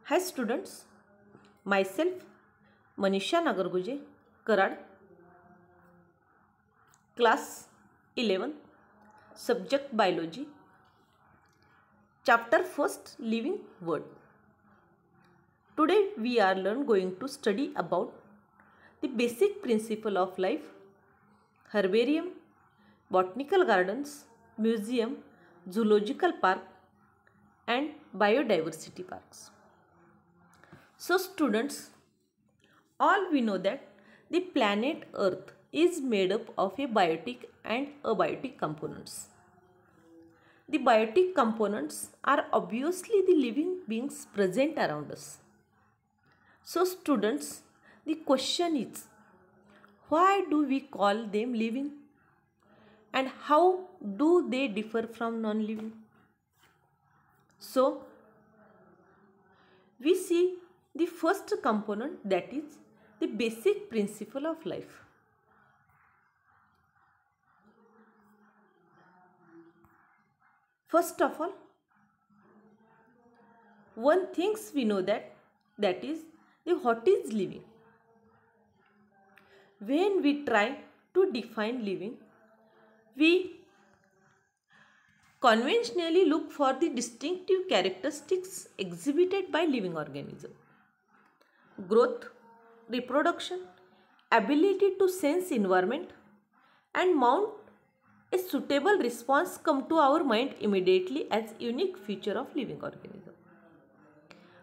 Hi students, myself Manisha Nagarguje, Karad, class 11, subject biology, chapter 1st living word. Today we are going to study about the basic principle of life, herbarium, botanical gardens, museum, zoological park and biodiversity parks. So students, all we know that the planet Earth is made up of a biotic and abiotic components. The biotic components are obviously the living beings present around us. So students, the question is, why do we call them living? And how do they differ from non-living? So, we see the first component, that is the basic principle of life. First of all, one things we know that is the what is living. When we try to define living, we conventionally look for the distinctive characteristics exhibited by living organism. Growth, reproduction, ability to sense environment and mount a suitable response come to our mind immediately as unique feature of living organism.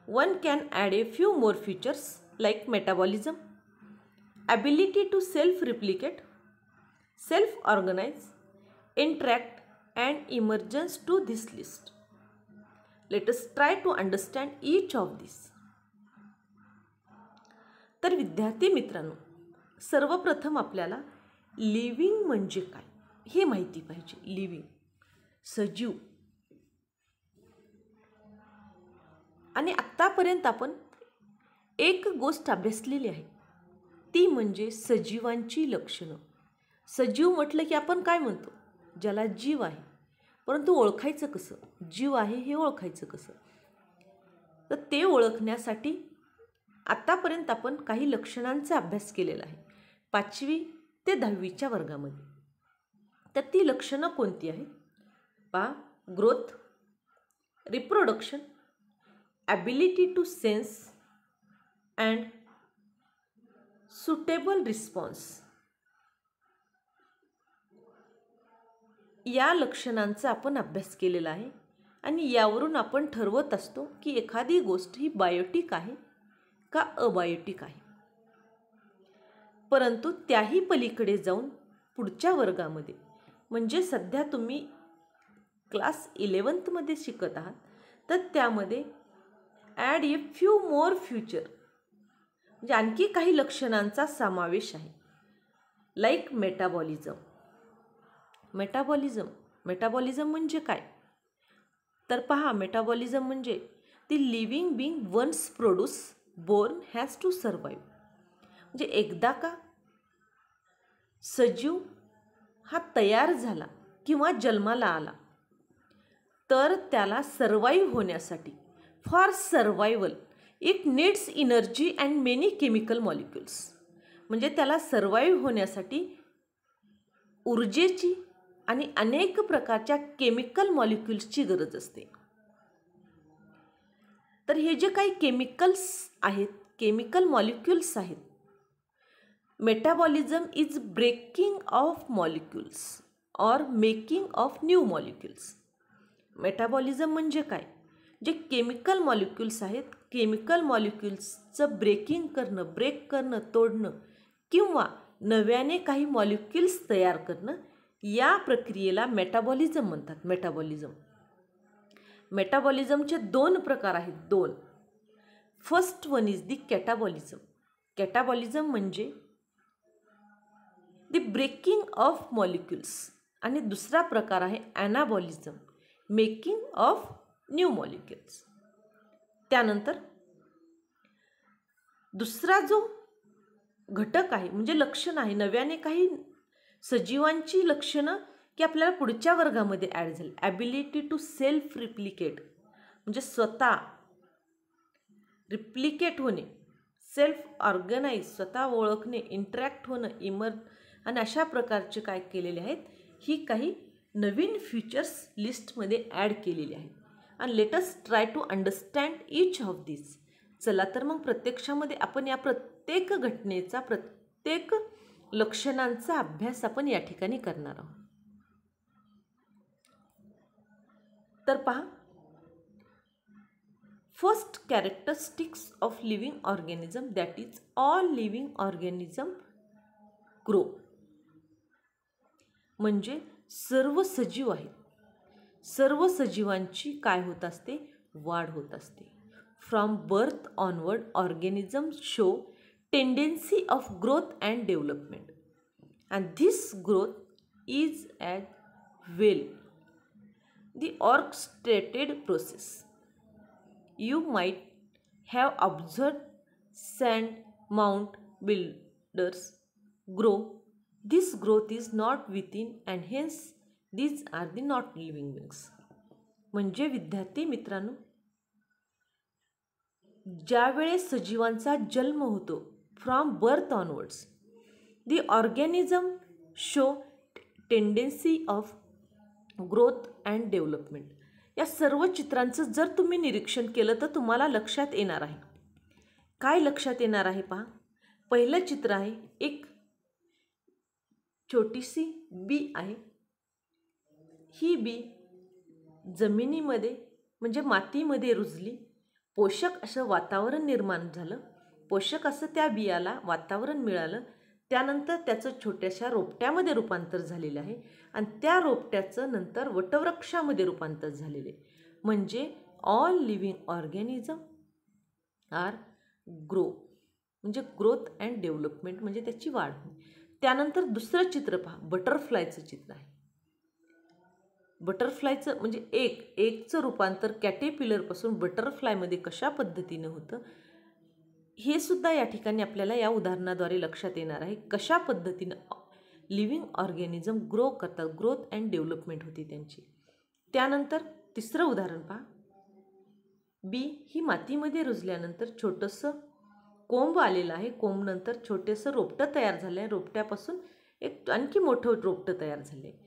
One can add a few more features like metabolism, ability to self-replicate, self-organize, interact and emergence to this list. Let us try to understand each of these. तर विद्यार्थी मित्रांनो, सर्वप्रथम आपल्याला living म्हणजे काय हे माहिती पाहिजे. लिव्हिंग सजीव. आणि आतापर्यंत आपण एक गोष्ट अभ्यासलेली आहे, ती म्हणजे सजीवांची लक्षणं. सजीव म्हटलं की आपण काय म्हणतो, ज्याला जीव आहे. परंतु ओळखायचं कसं, जीव आहे हे ओळखायचं कसं. तर ते ओळखण्यासाठी आतापर्यंत आपण काही लक्षणांचा अभ्यास केलेला आहे 5वी ते 10वीच्या वर्गामध्ये. तर ती लक्षणं कोणती आहेत पहा. Growth, reproduction, ability to sense and suitable response. या लक्षणांचा आपण अभ्यास केलेला आहे आणि यावरून आपण ठरवत असतो की एखादी गोष्ट ही बायोटिक आहे का अबायोटिक आहे. परंतु त्याही पलीकडे जाऊन पुढच्या वर्गामध्ये, म्हणजे सध्या तुम्ही क्लास 11th मध्ये शिकत आहात, तर त्यामध्ये add a few more future म्हणजे आणखी काही लक्षणांचा समावेश आहे. Like metabolism. मेटाबॉलिझम म्हणजे काय, तर पहा, मेटाबॉलिझम म्हणजे the living being once produce born has to survive. म्हणजे एकदा का सजीव हा तयार झाला किंवा जन्माला आला, तर त्याला सर्वाईव्ह होण्यासाठी, for survival it needs energy and many chemical molecules. म्हणजे त्याला सर्वाईव्ह होण्यासाठी ऊर्जेची आणि अनेक प्रकारच्या केमिकल मॉलिक्युल्सची गरज असते. तर हे जे काही केमिकल्स आहेत, केमिकल मॉलिक्युल्स आहेत, metabolism is breaking of molecules or making of new molecules. Metabolism म्हणजे काय, जे केमिकल मॉलिक्युल्स आहेत, केमिकल मॉलिक्युल्सचं ब्रेकिंग करणं, ब्रेक करणं, तोडणं किंवा नव्याने काही मॉलिक्युल्स तयार करणं, या प्रक्रियेला मेटाबॉलिझम म्हणतात. मेटाबॉलिझमचे 2 प्रकार आहेत. 2. First one is the catabolism. Catabolism म्हणजे दी ब्रेकिंग ऑफ मॉलिक्युल्स आणि दुसरा प्रकार आहे anabolism, making of new molecules. त्यानंतर दुसरा जो घटक आहे म्हणजे लक्षण आहे, नव्याने काही सजीवांची लक्षणं की आपल्याला पुढच्या वर्गामध्ये ॲड झाली. ॲबिलिटी टू सेल्फ रिप्लिकेट म्हणजे स्वतः रिप्लिकेट होणे, सेल्फ ऑर्गनाईज, स्वतः ओळखणे, इंटरॅक्ट होणं, आणि अशा प्रकारचे काय केलेले आहेत, ही काही नवीन फीचर्स लिस्टमध्ये ॲड केलेली आहेत. आणि let us try to understand each of this. चला तर मग प्रत्यक्षामध्ये आपण या प्रत्येक घटनेचा, प्रत्येक लक्षणांचा अभ्यास आपण या ठिकाणी करणार आहोत. तर पहा, first characteristics of living organism, that is all living organism grow. म्हणजे सर्व सजीव आहेत, सर्व सजीवांची काय होत असते, वाढ होत असते. From birth onward organism show tendency of growth and development, and this growth is as well the orchestrated process. You might have observed sand mound builders grow. This growth is not within, and hence these are the not living beings. म्हणजे विद्यार्थी मित्रांनो, ज्यावेळेस सजीवांचा जन्म होतो, from birth onwards the organism show tendency of growth and development. या सर्व चित्रांचं जर तुम्ही निरीक्षण केलं तर तुम्हाला लक्षात येणार आहे. काय लक्षात येणार आहे पहा. पहिलं चित्र आहे, एक छोटीशी बी आहे. ही बी जमिनीमध्ये म्हणजे मातीमध्ये रुजली, पोषक असं वातावरण निर्माण झालं, पोषक असं त्या बियाला वातावरण मिळालं. त्यानंतर त्याचं छोट्याशा रोपट्यामध्ये रूपांतर झालेलं आहे आणि त्या रोपट्याचं नंतर वटवृक्षामध्ये रूपांतर झालेले आहे. म्हणजे all living organism are grow, म्हणजे ग्रोथ अँड डेव्हलपमेंट म्हणजे त्याची वाढ. त्यानंतर दुसरं चित्र पहा, बटरफ्लायचं चित्र आहे. बटरफ्लायचं म्हणजे एकचं रूपांतर कॅटेपिलरपासून बटरफ्लायमध्ये कशा पद्धतीने होतं हे सुद्धा या ठिकाणी आपल्याला या उदाहरणाद्वारे लक्षात येणार आहे. कशा पद्धतीनं लिव्हिंग ऑर्गॅनिझम ग्रो करतात, ग्रोथ अँड डेव्हलपमेंट होती त्यांची. त्यानंतर तिसरं उदाहरण पहा, बी ही मातीमध्ये रुजल्यानंतर छोटंसं कोंब आलेलं आहे. कोंब नंतर छोटंसं रोपटं तयार झालं आहे, रोपट्यापासून एक आणखी मोठं रोपटं तयार झालं आहे.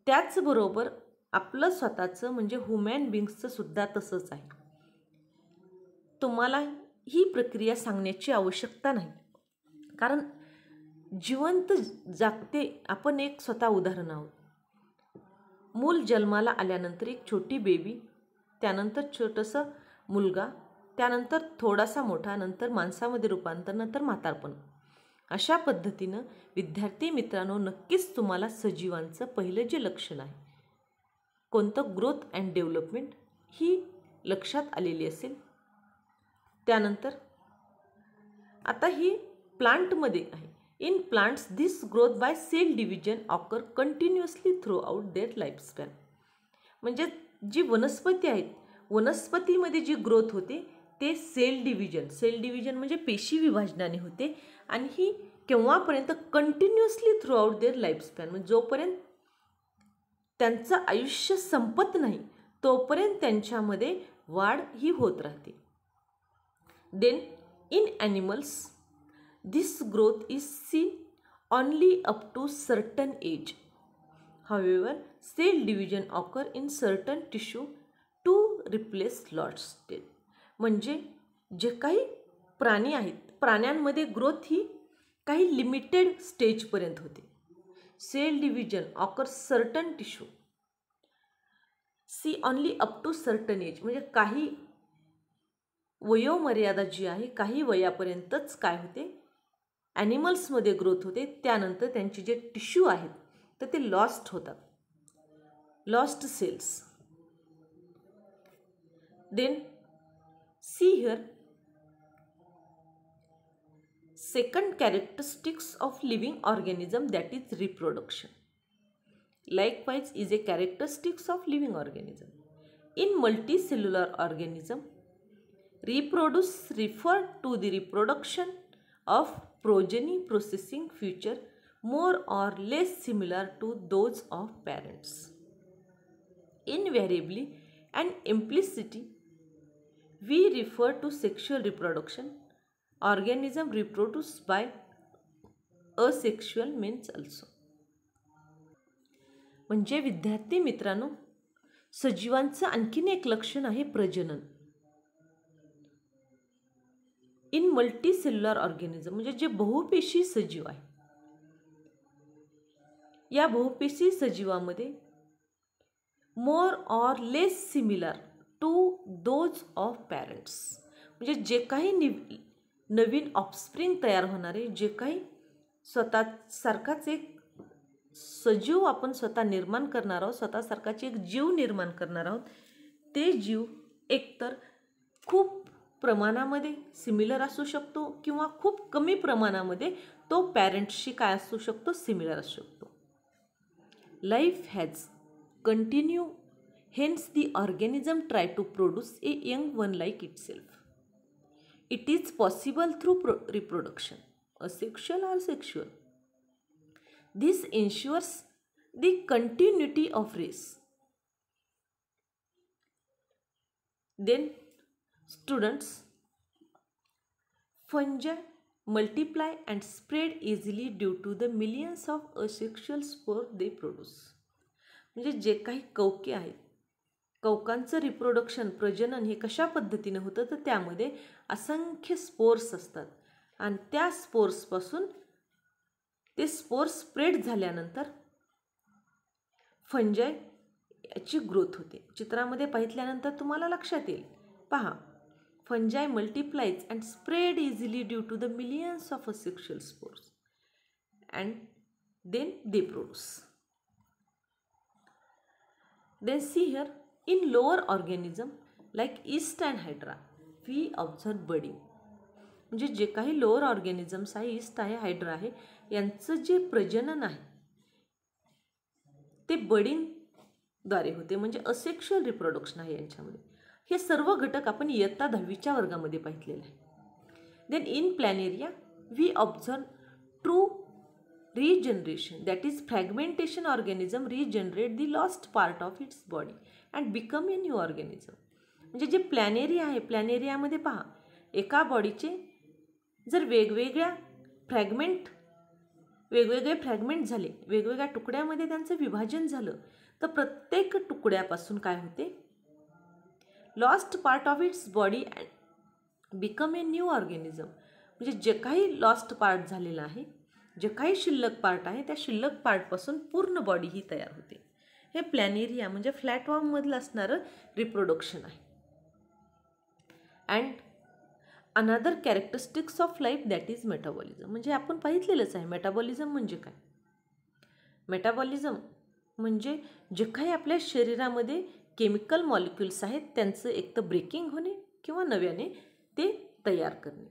त्याचबरोबर आपलं स्वतःचं म्हणजे ह्युमन बिंग्सचं सुद्धा तसंच आहे. तुम्हाला ही प्रक्रिया सांगण्याची आवश्यकता नाही, कारण जिवंत जागते आपण एक स्वतः उदाहरण आहोत. मूल जन्माला आल्यानंतर एक छोटी बेबी, त्यानंतर छोटंसं मुलगा, त्यानंतर थोडासा मोठा, नंतर माणसामध्ये रूपांतर, नंतर म्हातारपण. अशा पद्धतीनं विद्यार्थी मित्रांनो, नक्कीच तुम्हाला सजीवांचं पहिलं जे लक्षण आहे कोणतं, ग्रोथ अँड डेव्हलपमेंट, ही लक्षात आलेली असेल. त्यानंतर आता ही प्लांटमध्ये आहे. In plants this growth by cell division occur continuously throughout their lifespan. म्हणजे जी वनस्पती आहेत, वनस्पतीमध्ये जी ग्रोथ होते ते सेल डिव्हिजन म्हणजे पेशी विभाजनाने होते. आणि ही केव्हापर्यंत, continuously throughout their lifespan, म्हणजे जोपर्यंत त्यांचं आयुष्य संपत नाही तोपर्यंत त्यांच्यामध्ये वाढ ही होत राहते. Then in animals this growth is seen only up to certain age. However, cell division occur in certain tissue to replace lost cell. म्हणजे जे काही प्राणी आहेत, प्राण्यांमध्ये ग्रोथ ही काही लिमिटेड स्टेजपर्यंत होते. Cell division occur certain tissues only up to certain age, म्हणजे काही वयोमर्यादा जी आहे, काही वयापर्यंतच काय होते, ॲनिमल्समध्ये ग्रोथ होते. त्यानंतर त्यांचे जे टिश्यू आहेत तर ते लॉस्ट होतात, lost cells. Then see here second characteristics of living organism, that is reproduction. Likewise is a characteristics of living organism. In multicellular organism, reproduce refer to the reproduction of progeny processing feature more or less similar to those of parents. Invariably and implicitly, we refer to sexual reproduction. Organism reproduced by asexual means also. म्हणजे विद्यार्थी मित्रांनो, सजीवांचं आणखीन एक लक्षण आहे प्रजनन. In multicellular organism म्हणजे जे बहुपेशी सजीव आहे, या बहुपेशी सजीवामध्ये more or less similar to those of parents, म्हणजे जे काही नवीन ऑफस्प्रिंग तयार होणारे, जे काही स्वतः सारखाच एक सजीव आपण स्वतः निर्माण करणार आहोत, स्वतःसारखाचे एक जीव निर्माण करणार आहोत, ते जीव एकतर खूप प्रमाणामध्ये सिमिलर असू शकतो किंवा खूप कमी प्रमाणामध्ये तो पॅरेंट्सशी काय असू शकतो, सिमिलर असू शकतो. Life has continue, hence the organism try to produce a young one like itself. It is possible through reproduction, asexual or sexual. This ensures the continuity of race. Then students, fungi multiply and spread easily due to the millions of asexual spore they produce. म्हणजे जे काही कवके आहेत, कवकांचं reproduction, प्रजनन हे कशा पद्धतीने होतं, तर त्यामध्ये असंख्य स्पोर्स असतात आणि त्या स्पोर्सपासून ते स्पोर्स स्प्रेड झाल्यानंतर फंजाय याची ग्रोथ होते. चित्रामध्ये पाहिल्यानंतर तुम्हाला लक्षात येईल. पहा, fungi multiplies and spread easily due to the millions of asexual spores and then they produce. Then see here, in lower organism like yeast and hydra we observe budding. म्हणजे जे काही लोअर ऑर्गॅनिझम्स आहे, east आहे, hydra आहे, यांचं जे प्रजनन आहे ते बडिंगद्वारे होते, म्हणजे असेक्शुअल रिप्रोडक्शन आहे यांच्यामध्ये. हे सर्व घटक आपण इयत्ता 10वीच्या वर्गामध्ये पाहिलेले आहे. Then in planaria we observe true regeneration, that is fragmentation. Organism regenerate the lost part of its body and become a new organism. म्हणजे जे प्लॅनेरिया आहे, प्लॅनेरियामध्ये पहा, एका बॉडीचे जर वेगवेगळे फ्रॅगमेंट झाले, वेगवेगळ्या तुकड्यामध्ये त्यांचं विभाजन झालं, तर प्रत्येक तुकड्यापासून काय होते, lost part of its body and become a new organism. म्हणजे जे काही लॉस्ट पार्ट झालेला आहे, जे काही शिल्लक पार्ट आहे, त्या शिल्लक पार्टपासून पूर्ण बॉडी ही तयार होते. हे प्लॅनेरिया म्हणजे फ्लॅटफॉर्ममधलं असणारं रिप्रोडक्शन आहे. And another characteristics of life that is metabolism. म्हणजे आपण पाहितलेलंच आहे मेटाबॉलिझम म्हणजे काय. मेटाबॉलिझम म्हणजे जे काही आपल्या शरीरामध्ये केमिकल मॉलिक्युल्स आहेत त्यांचं एक तर ब्रेकिंग होणे किंवा नव्याने ते तयार करणे.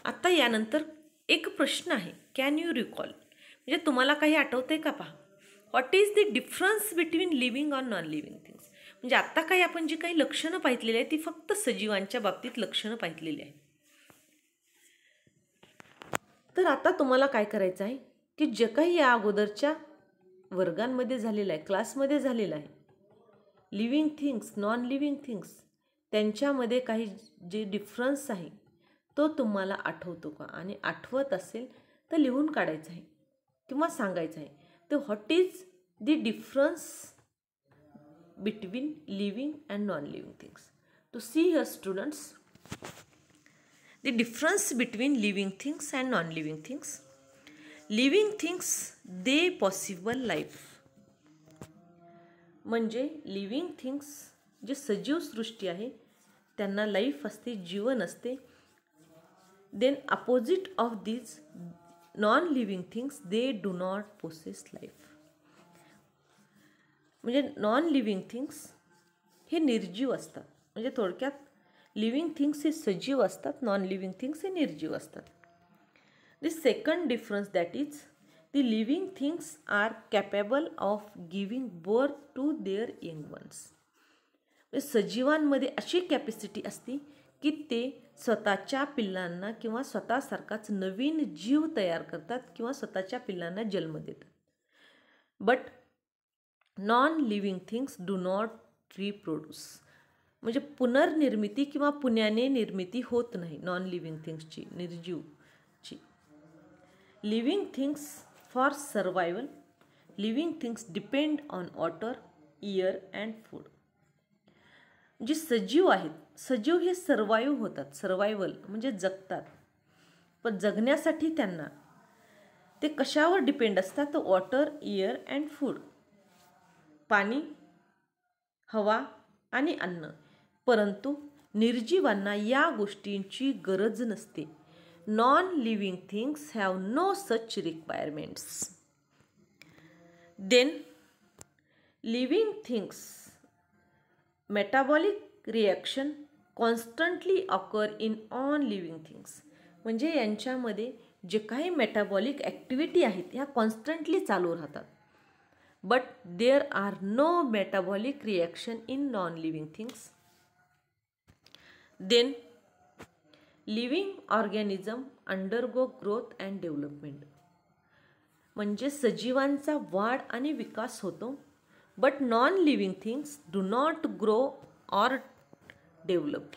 आता यानंतर एक प्रश्न आहे, कॅन यू रिकॉल, म्हणजे तुम्हाला काही आठवतंय का? पहा, what is the difference between living और नॉन लिव्हिंग थिंग्स. म्हणजे आत्ता काही आपण जी काही लक्षणं पाहिलेली आहे ती फक्त सजीवांच्या बाबतीत लक्षणं पाहिलेली आहे. तर आता तुम्हाला काय करायचं आहे की जे काही या अगोदरच्या वर्गांमध्ये झालेलं आहे, क्लासमध्ये झालेलं आहे, living things, non living things, त्यांच्यामध्ये काही जे डिफरन्स आहे तो तुम्हाला आठवतो का? आणि आठवत असेल तर लिहून काढायचं आहे किंवा सांगायचं आहे. तर what is the difference between living and non-living things. To see here students, the difference between living things and non-living things. Living things they possible life. म्हणजे लिव्हिंग थिंग्स जे सजीव सृष्टी आहे त्यांना लाईफ असते, जीवन असते. Then opposite of these non living things they do not possess life. म्हणजे नॉन लिव्हिंग थिंग्स हे निर्जीव असतात. म्हणजे थोडक्यात लिव्हिंग थिंग्स हे सजीव असतात, नॉन लिव्हिंग थिंग्स हे निर्जीव असतात. The second difference that is the living things are capable of giving birth to their young ones. म्हणजे सजीवांमध्ये अशी कॅपॅसिटी असते की ते स्वतःच्या पिल्लांना किंवा स्वतःसारखाच नवीन जीव तयार करतात किंवा स्वतःच्या पिल्लांना जन्म देतात. But non living things do not reproduce. म्हणजे पुनर्निर्मिती किंवा पुण्याने निर्मिती होत नाही नॉन लिव्हिंग थिंग्सची, निर्जीवची. Living things for survival. Living things depend on water, air and food. जी सजीव आहेत, सजीव हे सर्वाईव्ह होतात, सर्वायवल म्हणजे जगतात. पण जगण्यासाठी त्यांना ते कशावर डिपेंड असतात? तर वॉटर, एअर अँड फूड, पाणी, हवा आणि अन्न. परंतु निर्जीवांना या गोष्टींची गरज नसते. Non living things have no such requirements. Then living things metabolic reaction constantly occur in on living things. म्हणजे यांच्यामध्ये जे काही मेटाबॉलिक ॲक्टिव्हिटी आहेत ह्या कॉन्स्टंटली चालू राहतात. But there are no metabolic reaction in non living things. Then living organism undergo growth and development. म्हणजे सजीवांचा वाढ आणि विकास होतो. But non living things do not grow or develop.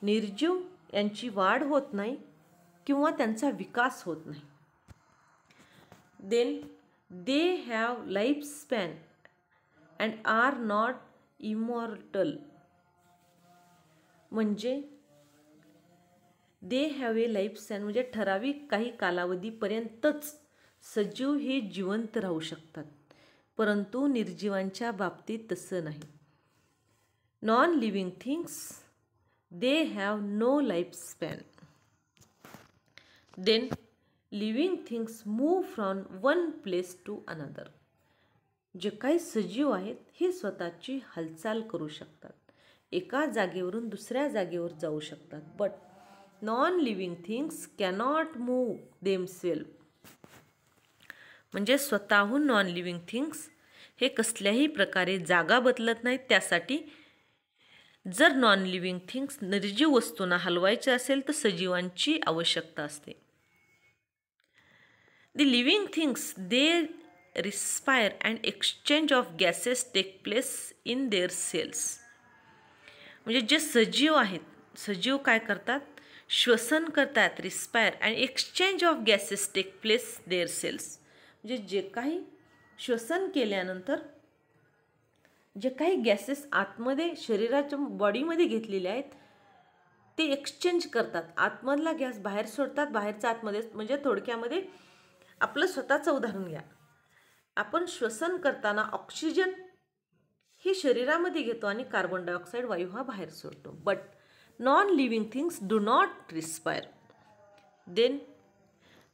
निर्जीव यांची वाढ होत नाही किंवा त्यांचा विकास होत नाही. Then they have life span and are not immortal. म्हणजे they have a life span म्हणजे ठराविक काही कालावधीपर्यंतच सजीव हे जिवंत राहू शकतात. परंतु निर्जीवांच्या बाबतीत तसं नाही. Non living things they have no life span. Then living things move from one place to another. जे काही सजीव आहेत हे स्वतःची हालचाल करू शकतात, एका जागेवरून दुसऱ्या जागेवर जाऊ शकतात. But non living things cannot move themself. म्हणजे स्वतःहून नॉन लिव्हिंग थिंग्स हे कसल्याही प्रकारे जागा बदलत नाहीत. त्यासाठी जर नॉन लिव्हिंग थिंग्स निर्जीव वस्तूंना हलवायचे असेल तर सजीवांची आवश्यकता असते. The living things, they respire and exchange of gases take place in their cells. म्हणजे जे सजीव आहेत, सजीव काय करतात? श्वसन करतात, respire and exchange of gases take place their cells. म्हणजे जे काही श्वसन केल्यानंतर जे काही गॅसेस आतमध्ये शरीराच्या बॉडीमध्ये घेतलेले आहेत ते एक्सचेंज करतात. आतमधला गॅस बाहेर सोडतात, बाहेरचा आतमध्ये. म्हणजे थोडक्यामध्ये आपलं स्वतःचं उदाहरण घ्या. आपण श्वसन करताना ऑक्सिजन हे शरीरामध्ये घेतो आणि कार्बन डायऑक्साईड वायू हा बाहेर सोडतो. But non living things do not respire. Then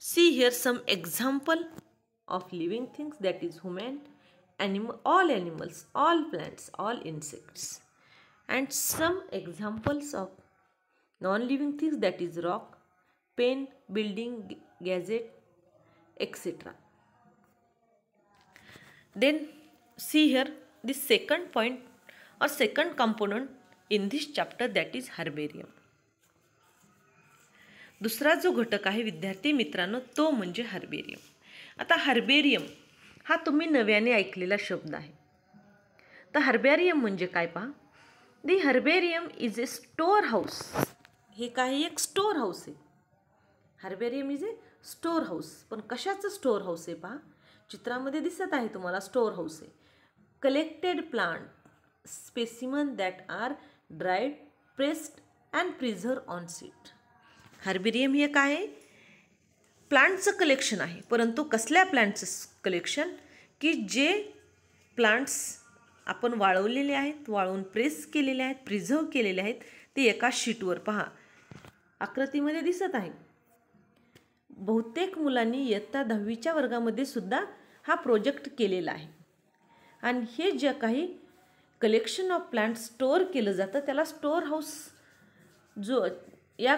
see here some example of living things that is human, all animals, all plants, all insects, and some examples of non-living things that is rock, pen, building, gadget, etc. Then see here the second point or second component in this chapter, that is herbarium. दुसरा जो घटक आहे विद्यार्थी मित्रांनो तो म्हणजे herbarium. आता herbarium हा तुम्ही नव्याने ऐकलेला शब्द आहे. तर हर्बेरियम म्हणजे काय पहा. The herbarium is a store house. हे काही एक स्टोअर हाऊस आहे. Herbarium is a store house. पण कशाचं स्टोअर हाऊस आहे पहा. चित्रामध्ये दिसत आहे तुम्हाला स्टोअर हाऊस आहे. Collected plant specimen that are dried, pressed and preserve on sheet. Herbarium हे काय आहे? प्लांटचं कलेक्शन आहे. परंतु कसल्या प्लांटचं कलेक्शन? की जे प्लांट्स आपण वाळवलेले आहेत, वाळवून प्रेस केलेले आहेत, प्रिझर्व केलेले आहेत, ते एका शीटवर पहा आकृतीमध्ये दिसत आहे. बहुतेक मुलांनी इयत्ता 10वीच्या वर्गामध्ये सुद्धा हा प्रोजेक्ट केलेला आहे. आणि हे जे काही कलेक्शन ऑफ प्लांट स्टोअर केलं जातं त्याला स्टोअर हाऊस, जो या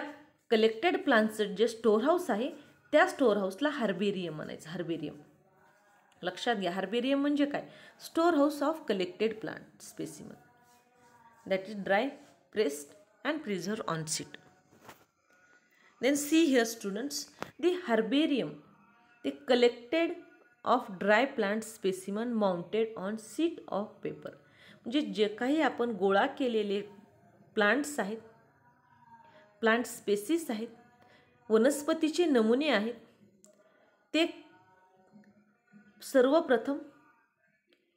कलेक्टेड प्लांटचं जे स्टोअर हाऊस आहे त्या स्टोअर हाऊसला हर्बेरियम म्हणायचं. हर्बेरियम लक्षात घ्या. हर्बेरियम म्हणजे काय? Store house of collected plant specimen that is dry, pressed and preserve on sheet. Then see here students, the herbarium ते collected of dry plant specimen mounted on sheet of paper. म्हणजे जे काही आपण गोळा केलेले plants आहेत, plant species आहेत, वनस्पतीचे नमुने आहेत, ते सर्वप्रथम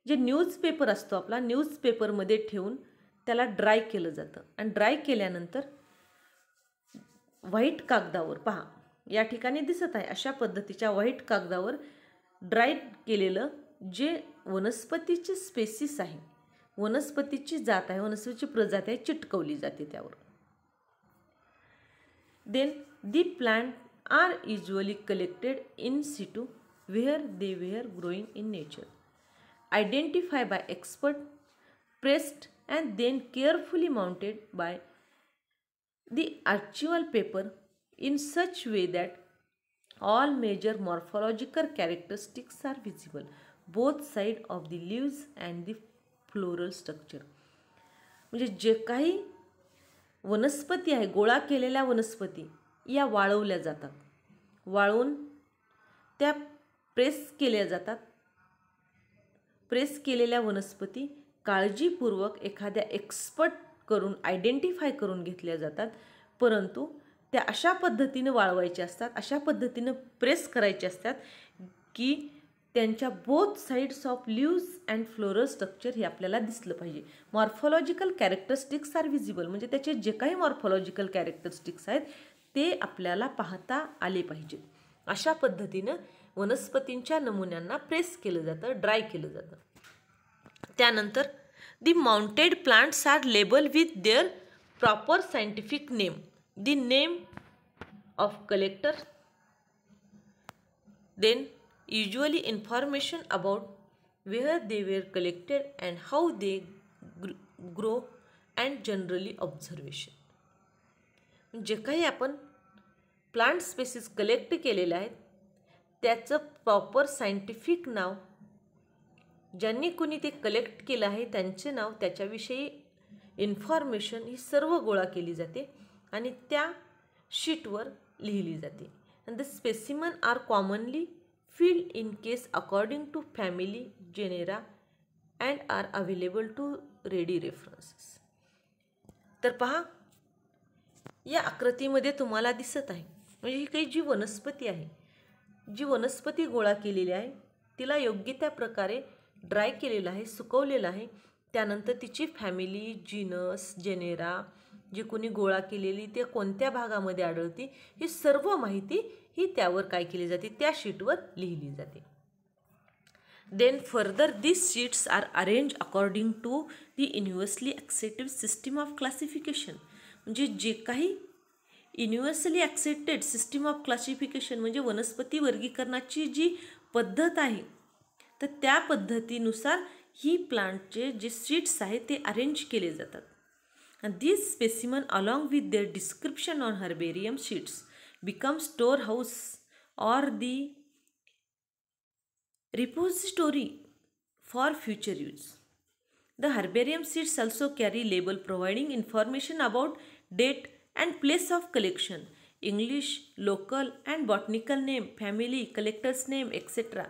जे न्यूजपेपर असतो आपला, न्यूजपेपरमध्ये ठेवून त्याला ड्राय केलं जातं आणि ड्राय केल्यानंतर व्हाईट कागदावर, पहा या ठिकाणी दिसत आहे अशा पद्धतीच्या व्हाईट कागदावर ड्राय केलेलं जे वनस्पतीचे स्पेसीस आहे, वनस्पतीची जात आहे, वनस्पतीची प्रजाती आहे, चिटकवली जाते त्यावर. Then the plant are usually collected in situ where they were growing in nature, identified by expert, pressed and then carefully mounted by the archival paper in such way that all major morphological characteristics are visible, both sides of the leaves and the floral structure. म्हणजे जे काही वनस्पती आहे, गोळा केलेल्या वनस्पती या वाळवल्या जातात, वाळवून त्या प्रेस केल्या जातात. प्रेस केलेल्या वनस्पती काळजीपूर्वक एखाद्या एक्सपर्ट करून आयडेंटिफाय करून घेतल्या जातात, परंतु त्या अशा पद्धतीने वाळवायच्या असतात, अशा पद्धतीने प्रेस करायचे असतात की त्यांच्या both sides of leaves and floral structure हे आपल्याला दिसलं पाहिजे. मॉर्फॉलॉजिकल कॅरेक्टरिस्टिक्स आर विजिबल, म्हणजे त्याचे जे काही मॉर्फॉलॉजिकल कॅरेक्टरिस्टिक्स आहेत ते आपल्याला पाहता आले पाहिजेत. अशा पद्धतीनं वनस्पतींच्या नमुन्यांना प्रेस केलं जातं, ड्राय केलं जातं. त्यानंतर the mounted plants are label with their proper scientific name, the name of collector, then usually information about where they were collected and how they grow and generally observation. जे काही आपण plant species collect केलेले आहेत त्याचं proper scientific नाव, ज्यांनी कुणी ते collect केलं आहे त्यांचे नाव, त्याच्याविषयी इन्फॉर्मेशन ही सर्व गोळा केली जाते आणि त्या शीटवर लिहिली जाते. and the specimen are commonly filled in case according to family genera and are available to ready references. तर पहा या आकृतीमध्ये तुम्हाला दिसत आहे, म्हणजे ही काही जी वनस्पती आहे, जी वनस्पती गोळा केलेली आहे तिला योग्य त्या प्रकारे ड्राय केलेलं आहे, सुकवलेलं आहे. त्यानंतर तिची फॅमिली, जीनस, जेनेरा, जी कोणी गोळा केलेली ते कोणत्या भागामध्ये आढळते ही सर्व माहिती ही त्यावर काय केली जाते, त्या शीटवर लिहिली जाते. Then further this sheets are arrange according to the universally accepted system of classification. म्हणजे जे काही universally accepted system of classification म्हणजे वनस्पती वर्गीकरणाची जी पद्धत आहे, तर त्या पद्धतीनुसार ही प्लांटचे जे शीट्स आहेत ते अरेंज केले जातात. and these specimen along with their description on herbarium sheets become storehouse or the repository for future use. The herbarium sheets also carry label providing information about date and place of collection, English, local and botanical name, family, collector's name, etc.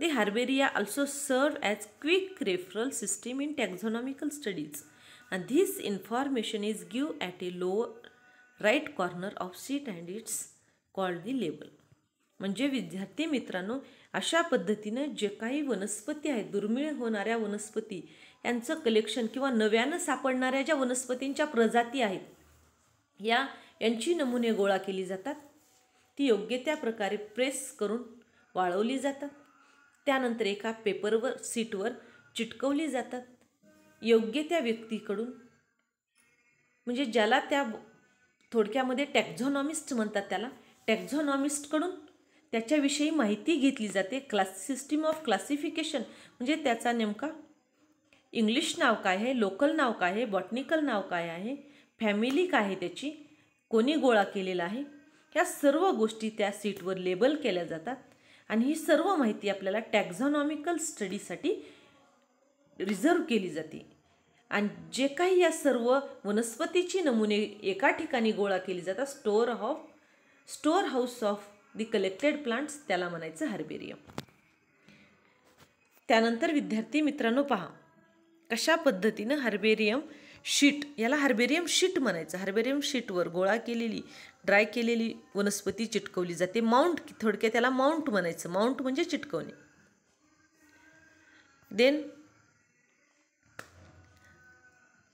The herbaria also serve as quick referral system in taxonomical studies. And this information is given at a lower right corner of sheet and it's called the label. म्हणजे विद्यार्थी मित्रांनो, अशा पद्धतीनं जे काही वनस्पती आहेत, दुर्मिळ होणाऱ्या वनस्पती यांचं कलेक्शन किंवा नव्यानं सापडणाऱ्या ज्या वनस्पतींच्या प्रजाती आहेत यांची नमुने गोळा केली जातात. ती योग्य त्या प्रकारे प्रेस करून वाळवली जातात. त्यानंतर एका पेपरवर, सीटवर चिटकवली जातात. योग्य त्या व्यक्तीकडून, म्हणजे ज्याला त्या थोडक्यामध्ये टॅक्झॉनॉमिस्ट म्हणतात, त्याला टॅक्झॉनॉमिस्टकडून त्याच्याविषयी माहिती घेतली जाते. सिस्टीम ऑफ क्लासिफिकेशन म्हणजे त्याचा नेमका इंग्लिश नाव काय आहे, लोकल नाव काय आहे, बॉटनिकल नाव काय आहे, फॅमिली काय आहे, त्याची कोणी गोळा केलेला आहे, ह्या सर्व गोष्टी त्या सीटवर लेबल केल्या जातात. आणि ही सर्व माहिती आपल्याला टॅक्झॉनॉमिकल स्टडीसाठी रिझर्व केली जाते. आणि जे काही या सर्व वनस्पतीची नमुने एका ठिकाणी गोळा केली जातात, store house of the collected plants, त्याला म्हणायचं हर्बेरियम. त्यानंतर विद्यार्थी मित्रांनो पहा कशा पद्धतीनं हर्बेरियम शीट, याला हर्बेरियम शीट म्हणायचं. हर्बेरियम शीटवर गोळा केलेली ड्राय केलेली वनस्पती चिटकवली जाते. माउंट, थोडक्यात त्याला माउंट म्हणायचं. माउंट म्हणजे चिटकवणे. Then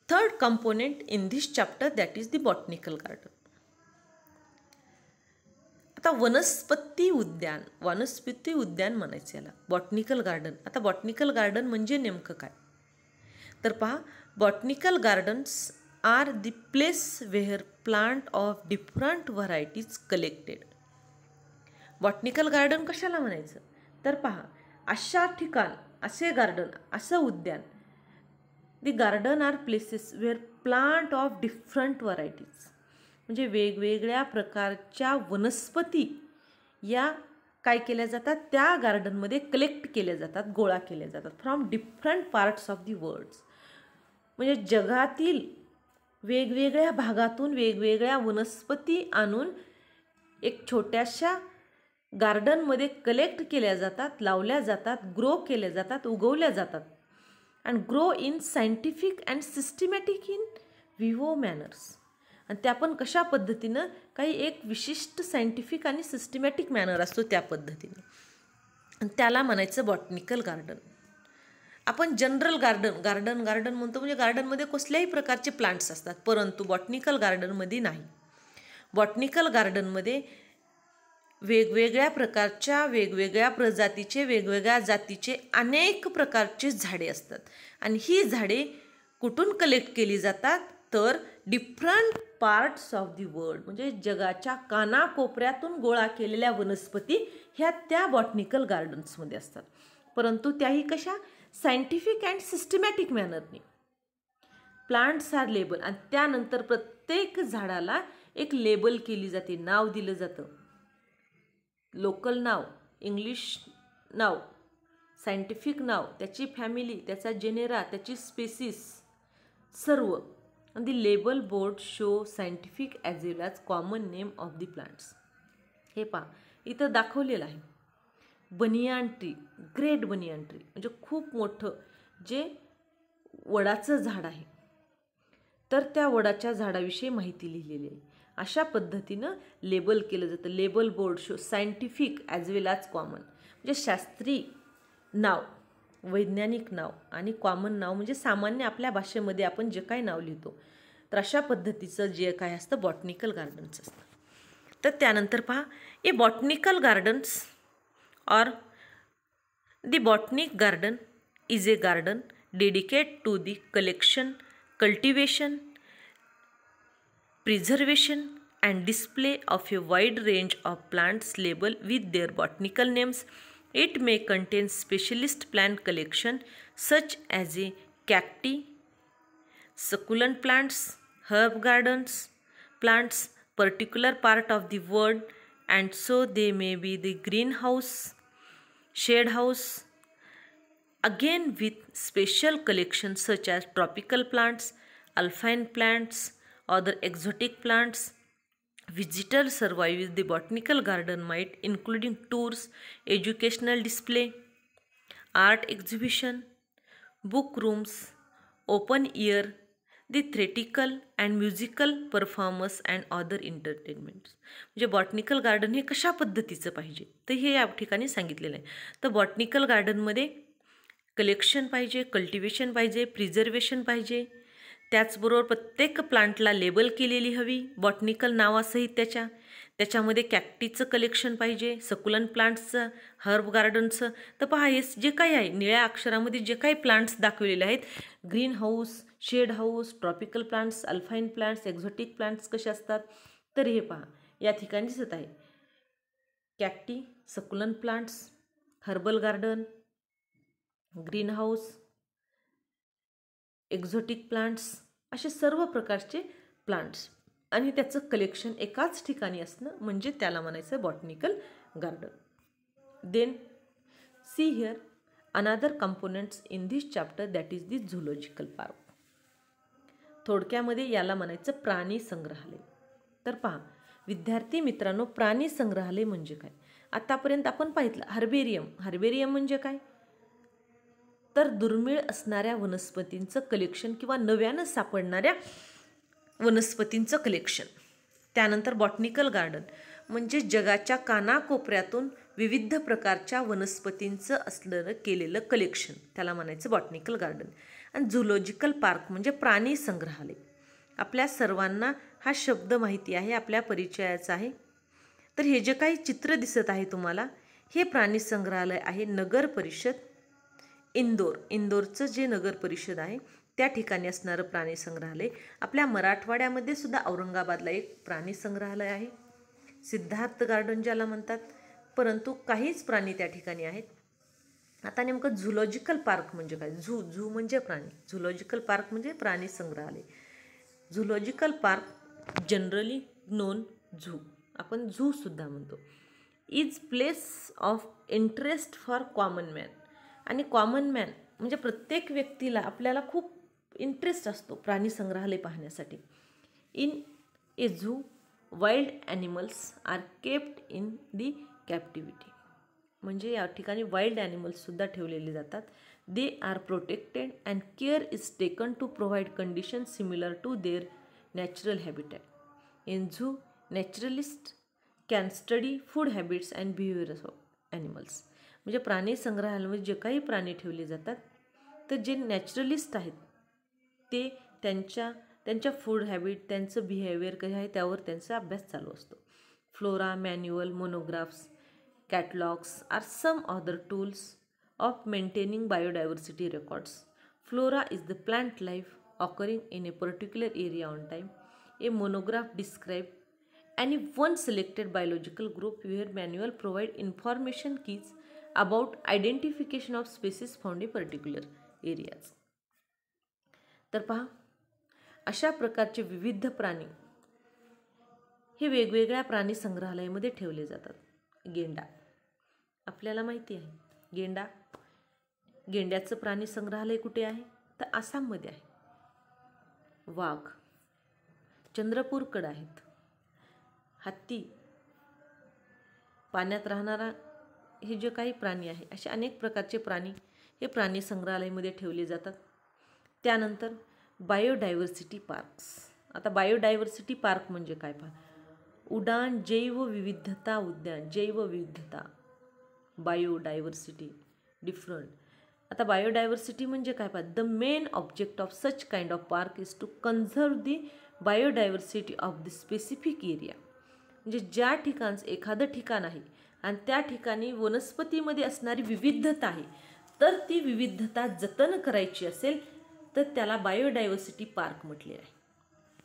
third component in this chapter that is the botanical garden. आता वनस्पती उद्यान म्हणायचं याला, बॉटनिकल गार्डन. आता बॉटनिकल गार्डन म्हणजे नेमकं काय तर पहा, botanical gardens are the place where plant of different varieties collected. Botanical garden कशाला म्हणायचं तर पहा, अशा ठिकाण, असे गार्डन, असं उद्यान. The garden are places where plant of different varieties, म्हणजे वेगवेगळ्या प्रकारच्या वनस्पती या काय केल्या जातात, त्या गार्डनमध्ये कलेक्ट केल्या जातात, गोळा केल्या जातात. From different parts of the world, म्हणजे जगातील वेगवेगळ्या भागातून वेगवेगळ्या वनस्पती आणून एक छोट्याशा गार्डनमध्ये कलेक्ट केल्या जातात, लावल्या जातात, ग्रो केल्या जातात, उगवल्या जातात. And grow in scientific and systematic in vivo manners. आणि त्या पण कशा पद्धतीनं, काही एक विशिष्ट सायंटिफिक आणि सिस्टमॅटिक मॅनर असतो त्या पद्धतीनं, आणि त्याला म्हणायचं बॉटनिकल गार्डन. आपण जनरल गार्डन म्हणतो, म्हणजे गार्डनमध्ये कसल्याही प्रकारचे प्लांट्स असतात, परंतु बॉटनिकल गार्डनमध्ये नाही. बॉटनिकल गार्डनमध्ये वेगवेगळ्या प्रकारच्या, वेगवेगळ्या प्रजातीचे, वेगवेगळ्या जातीचे अनेक प्रकारचे झाडे असतात. आणि ही झाडे कुठून कलेक्ट केली जातात तर different parts of the world, म्हणजे जगाच्या कानाकोपऱ्यातून गोळा केलेल्या वनस्पती ह्या त्या बॉटनिकल गार्डन्समध्ये असतात. परंतु त्याही कशा, scientific and systematic manner. Plants are label, आणि त्यानंतर प्रत्येक झाडाला एक लेबल केली जाते, नाव दिलं जातं. लोकल नाव, इंग्लिश नाव, सायंटिफिक नाव, त्याची फॅमिली, त्याचा जेनेरा, त्याची स्पेसिस, सर्व. आणि the label board show scientific as well as common name of the plants. हे पहा, इथं दाखवलेलं आहे banyan tree, great banyan tree, म्हणजे खूप मोठं जे वडाचं झाड आहे, तर त्या वडाच्या झाडाविषयी माहिती लिहिलेली आहे. अशा पद्धतीनं लेबल केलं जातं. Label board show scientific as well as common, म्हणजे शास्त्रीय नाव, वैज्ञानिक नाव, आणि कॉमन नाव म्हणजे सामान्य आपल्या भाषेमध्ये आपण जे काही नाव लिहितो, तर अशा पद्धतीचं जे काय असतं बॉटनिकल गार्डन्स असतं. तर त्यानंतर पहा, ए botanical gardens or the botanic garden is a garden dedicate to the collection, cultivation, preservation and display of a wide range of plants labeled with their botanical names. It may contain specialist plant collection such as a cacti, succulent plants, herb gardens, plants particular part of the world, and so they may be the greenhouse, shade house, again with special collections such as tropical plants, alpine plants, other exotic plants. Visitors survive the botanical garden might including tours, educational display, art exhibition, book rooms, open air, the theatrical and musical performance and other entertainments. म्हणजे botanical garden हे कशा पद्धतीचं पाहिजे तर हे या ठिकाणी सांगितलेलं आहे. तर बॉटनिकल गार्डनमध्ये कलेक्शन पाहिजे, कल्टिवेशन पाहिजे, प्रिझर्वेशन पाहिजे, त्याचबरोबर प्रत्येक प्लांटला लेबल केलेली हवी बॉटनिकल नावासहित. त्याच्यामध्ये कॅक्टीचं कलेक्शन पाहिजे, सकुलन प्लांट्सचं, हर्ब गार्डनचं. तर पहा, हे जे काही आहे निळ्या अक्षरामध्ये जे काही प्लांट्स दाखवलेले आहेत, greenhouse, shade house, tropical plants, alpine plants, exotic plants कसे असतात तर हे पहा या ठिकाणी दिसत आहे. Cacti, succulent plants, herbal garden, greenhouse, exotic plants, असे सर्व प्रकारचे प्लांट्स, आणि त्याचं कलेक्शन एकाच ठिकाणी असणं म्हणजे त्याला म्हणायचं botanical garden. Then see here another components in this chapter that is the zoological park. थोडक्यामध्ये याला म्हणायचं प्राणी संग्रहालय. तर पहा विद्यार्थी मित्रांनो, प्राणी संग्रहालय म्हणजे काय? आतापर्यंत आपण पाहितलं हर्बेरियम. हर्बेरियम म्हणजे काय? तर दुर्मिळ असणाऱ्या वनस्पतींचं कलेक्शन किंवा नव्यानं सापडणाऱ्या वनस्पतींचं कलेक्शन. त्यानंतर बॉटनिकल गार्डन म्हणजे जगाच्या कानाकोपऱ्यातून विविध प्रकारच्या वनस्पतींचं असलेलं केलेलं कलेक्शन, त्याला म्हणायचं बॉटनिकल गार्डन. आणि झुलॉजिकल पार्क म्हणजे प्राणी संग्रहालय. आपल्या सर्वांना हा शब्द माहिती आहे, आपल्या परिचयाचा आहे. तर हे जे काही चित्र दिसत आहे तुम्हाला, हे प्राणी संग्रहालय आहे नगर परिषद इंदोरचं जे नगर परिषद आहे त्या ठिकाणी असणारं प्राणी संग्रहालय. आपल्या मराठवाड्यामध्ये सुद्धा औरंगाबादला एक प्राणी संग्रहालय आहे, सिद्धार्थ गार्डन ज्याला म्हणतात, परंतु काहीच प्राणी त्या ठिकाणी आहेत. आता नेमकं झुलॉजिकल पार्क म्हणजे काय? झू म्हणजे प्राणी, झुलॉजिकल पार्क म्हणजे प्राणी संग्रहालय. Zoological park generally non zoo, आपण झू सुद्धा म्हणतो, is place of interest for common man. आणि कॉमन मॅन म्हणजे प्रत्येक व्यक्तीला आपल्याला खूप इंटरेस्ट असतो प्राणी संग्रहालय पाहण्यासाठी. In a zoo wild animals are kept in the captivity. म्हणजे या ठिकाणी वाईल्ड ॲनिमल्ससुद्धा ठेवलेले जातात. They are protected and care is taken to provide condition similar to their natural habitat. In zoo naturalist can study food habits and behaviours of animals. म्हणजे प्राणी संग्रहालयामध्ये जे काही प्राणी ठेवले जातात, तर जे नॅचरलिस्ट आहेत ते त्यांच्या फूड हॅबिट, त्यांचं बिहेवियर कसं आहे त्यावर त्यांचा अभ्यास चालू असतो. Flora manual, monographs, catalogues are some other tools of maintaining biodiversity records. Flora is the plant life occurring in a particular area on time. A monograph describe any one selected biological group where manual provide information keys about identification of species found in particular areas. तर पहा, अशा प्रकारचे विविध प्राणी हे वेगवेगळ्या प्राणी संग्रहालयामध्ये ठेवले जातात. गेंडा आपल्याला माहिती आहे, गेंड्याचं प्राणी संग्रहालय कुठे आहे? तर आसाममध्ये आहे. वाघ चंद्रपूरकडे आहेत. हत्ती, पाण्यात राहणारा हे जे काही प्राणी आहे, असे अनेक प्रकारचे प्राणी हे प्राणी संग्रहालयामध्ये ठेवले जातात. त्यानंतर बायोडायव्हर्सिटी पार्क्स. आता बायोडायव्हर्सिटी पार्क म्हणजे काय पहा, उडान जैवविविधता उद्यान, जैवविविधता, बायोडायव्हर्सिटी डिफरंट. आता बायोडायव्हर्सिटी म्हणजे काय पहा, the main object of such kind of park is to conserve the biodiversity of the specific area. म्हणजे ज्या ठिकाणचं एखादं ठिकाण आहे आणि त्या ठिकाणी वनस्पतीमध्ये असणारी विविधता आहे, तर ती विविधता जतन करायची असेल तर त्याला बायोडायव्हर्सिटी पार्क म्हटले आहे.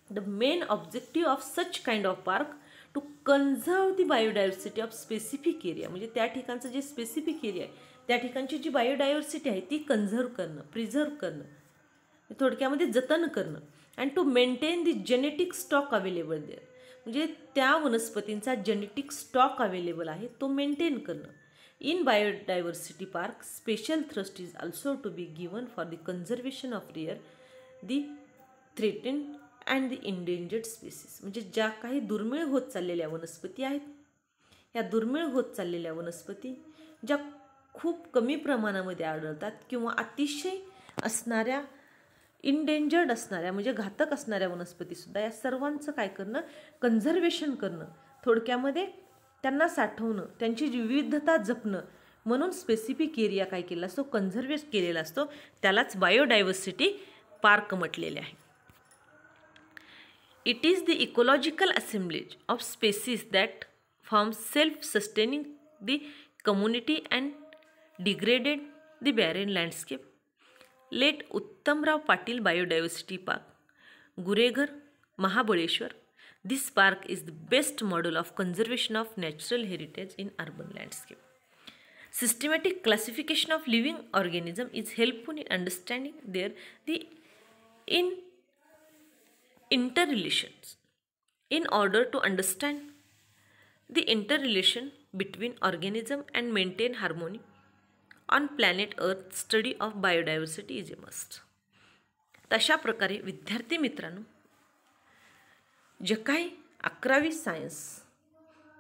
The main objective of such kind of park to conserve the biodiversity of specific area. म्हणजे त्या ठिकाणचं जे स्पेसिफिक एरिया आहे त्या ठिकाणची जी बायोडायव्हर्सिटी आहे ती कन्झर्व करणं, प्रिझर्व करणं, थोडक्यामध्ये जतन करणं. And to maintain the genetic stock available there. म्हणजे त्या वनस्पतींचा जेनेटिक स्टॉक अवेलेबल आहे तो मेंटेन करणं. In biodiversity park special thrust is also to be given for the conservation of rare, the threatened and the endangered species. म्हणजे ज्या काही दुर्मिळ होत चाललेल्या वनस्पती आहेत, या दुर्मिळ होत चाललेल्या वनस्पती ज्या खूप कमी प्रमाणामध्ये आढळतात किंवा अतिशय असणाऱ्या इंडेंजर्ड असणाऱ्या म्हणजे घातक असणाऱ्या वनस्पतीसुद्धा, या सर्वांचं काय करणं, कन्झर्वेशन करणं, थोडक्यामध्ये त्यांना साठवणं, त्यांची विविधता जपणं. म्हणून स्पेसिफिक एरिया काय केला असतो, कन्झर्वेट केलेला असतो, त्यालाच बायोडायव्हर्सिटी पार्क म्हटलेले आहे. It is the ecological assemblage of species that form self sustaining the community and degraded the barren landscape. Late Uttamrao Patil biodiversity park, Gureghar, Mahabaleshwar. This park is the best model of conservation of natural heritage in urban landscape. Systematic classification of living organism is helpful in understanding their the interrelations. In order to understand the interrelation between organism and maintain harmony on planet Earth, study of biodiversity is a must. तशा प्रकारे विद्यार्थी मित्रांनो, जे काही 11वी science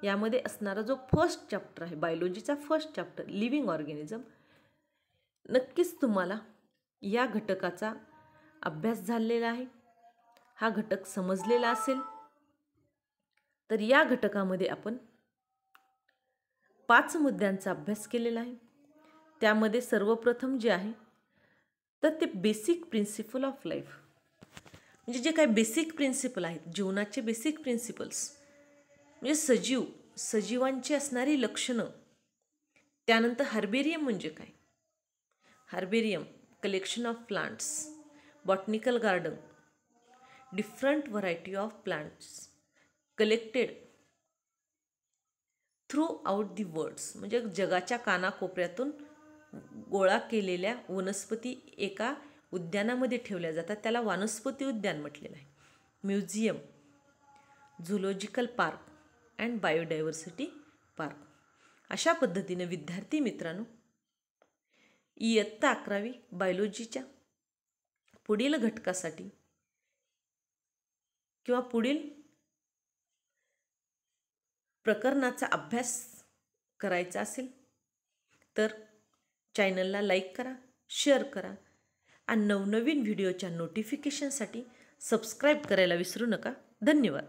यामध्ये असणारा जो first chapter आहे, बायोलॉजीचा फर्स्ट चॅप्टर लिव्हिंग ऑर्गॅनिझम, नक्कीच तुम्हाला या घटकाचा अभ्यास झालेला आहे, हा घटक समजलेला असेल. तर या घटकामध्ये आपण 5 मुद्द्यांचा अभ्यास केलेला आहे. त्यामध्ये सर्वप्रथम जे आहे तर ते बेसिक प्रिन्सिपल ऑफ लाईफ, म्हणजे जे काही बेसिक प्रिन्सिपल आहेत, जीवनाचे बेसिक प्रिन्सिपल्स, म्हणजे सजीवांची असणारी लक्षणं. त्यानंतर हर्बेरियम म्हणजे काय, herbarium collection of plants, botanical garden, different variety of plants collected throughout the worlds, म्हणजे जगाच्या कानाकोपऱ्यातून गोळा केलेल्या वनस्पती एका उद्यानामध्ये ठेवल्या जातात, त्याला वनस्पती उद्यान म्हटलेलं आहे. Museum, zoological park and biodiversity park. अशा पद्धतीने विद्यार्थी मित्रांनो, इयत्ता 11वी बायोलॉजीच्या पुढील घटकासाठी किंवा पुढील प्रकरणाचा अभ्यास करायचा असेल तर चॅनलला लाईक करा, शेअर करा आणि नवनवीन व्हिडिओच्या नोटिफिकेशनसाठी सबस्क्राईब करायला विसरू नका. धन्यवाद.